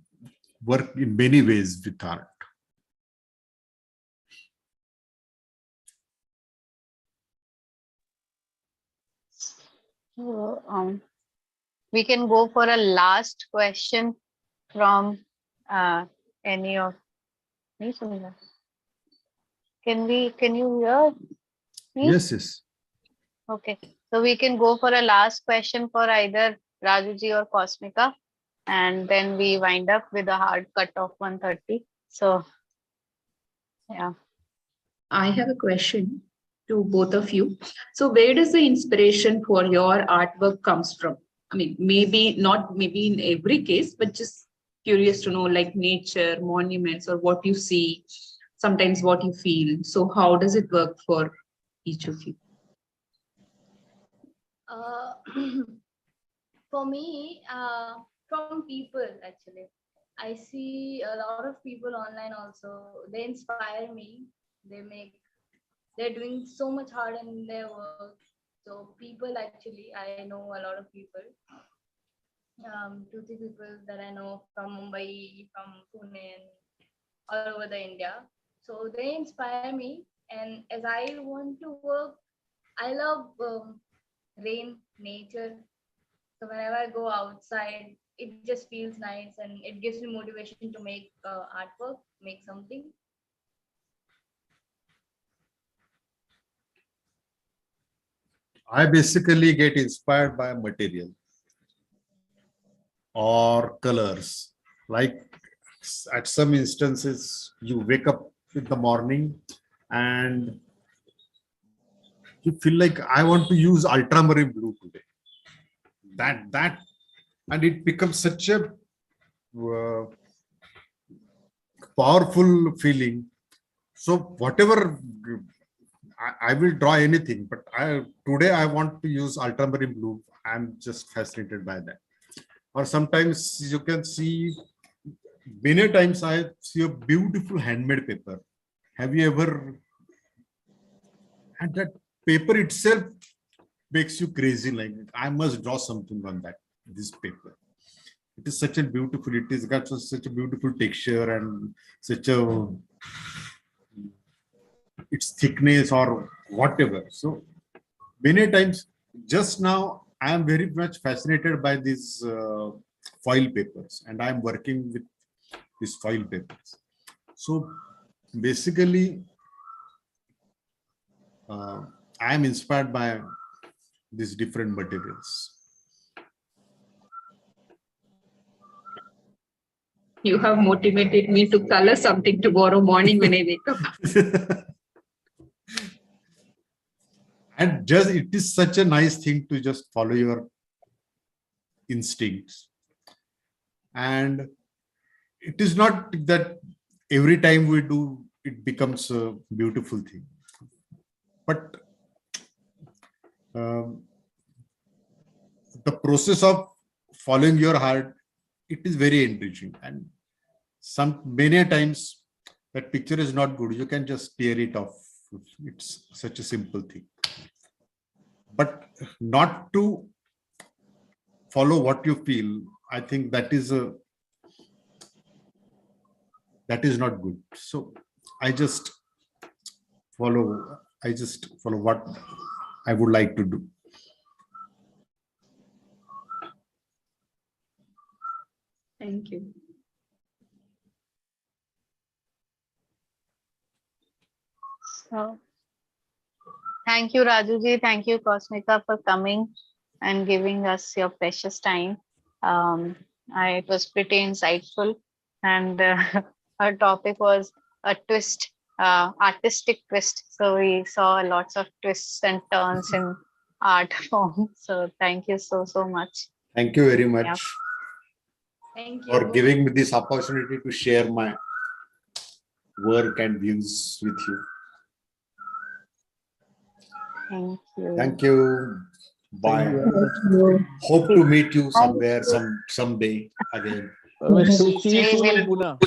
work in many ways with art. So, we can go for a last question from any of me. Can you hear me? Yes. Okay. So we can go for a last question for either Rajuji or Cosmika, and then we wind up with a hard cut of 1:30. So, yeah. I have a question. to both of you. So where does the inspiration for your artwork comes from? I mean, maybe not maybe in every case, but just curious to know, like nature, monuments, or what you see, sometimes what you feel. So how does it work for each of you? Uh, for me, from people actually. I see a lot of people online also. They inspire me. They make, they're doing so much hard in their work. So people actually, I know a lot of people. 2, 3 people that I know from Mumbai, from Pune, and all over the India. So they inspire me. And as I want to work, I love rain, nature. So whenever I go outside, it just feels nice and it gives me motivation to make artwork, make something. I basically get inspired by material or colors. Like at some instances, you wake up in the morning and you feel like I want to use ultramarine blue today. That and it becomes such a powerful feeling. So whatever I will draw anything, but today I want to use ultramarine blue. I'm just fascinated by that. Or sometimes you can see, many times I see a beautiful handmade paper. Have you ever? And that paper itself makes you crazy. Like I must draw something on that. This paper. It is such a beautiful. It is got such a beautiful texture and such a its thickness or whatever. So many times, just now I am very much fascinated by these foil papers, and I am working with these foil papers. So basically, I am inspired by these different materials. You have motivated me to color something tomorrow morning when I wake up. And just it is such a nice thing to just follow your instincts. And it is not that every time we do, it becomes a beautiful thing. But the process of following your heart, it is very enriching. And many times that picture is not good, you can just tear it off. It's such a simple thing. But not to follow what you feel, I think that is not good. So I just follow what I would like to do. Thank you. So, thank you, Rajuji. Thank you, Cosmika, for coming and giving us your precious time. It was pretty insightful, and our topic was a twist, artistic twist. So we saw lots of twists and turns in art form. So thank you so much. Thank you very much. Yeah. Thank For you. giving me this opportunity to share my work and views with you. Thank you. Thank you. Bye. Hope to meet you somewhere, someday again. We'll see you soon in Pune.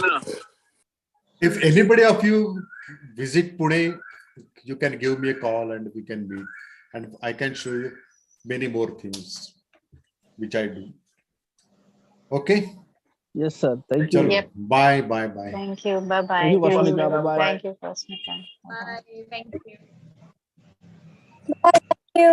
If anybody of you visit Pune, you can give me a call and we can meet. And I can show you many more things which I do. Okay? Yes, sir. Thank you. Yep. Bye. Thank you. Bye-bye. Thank you, Cosmika. Bye-bye. Thank you, Cosmika. Bye. Thank you. Thank you.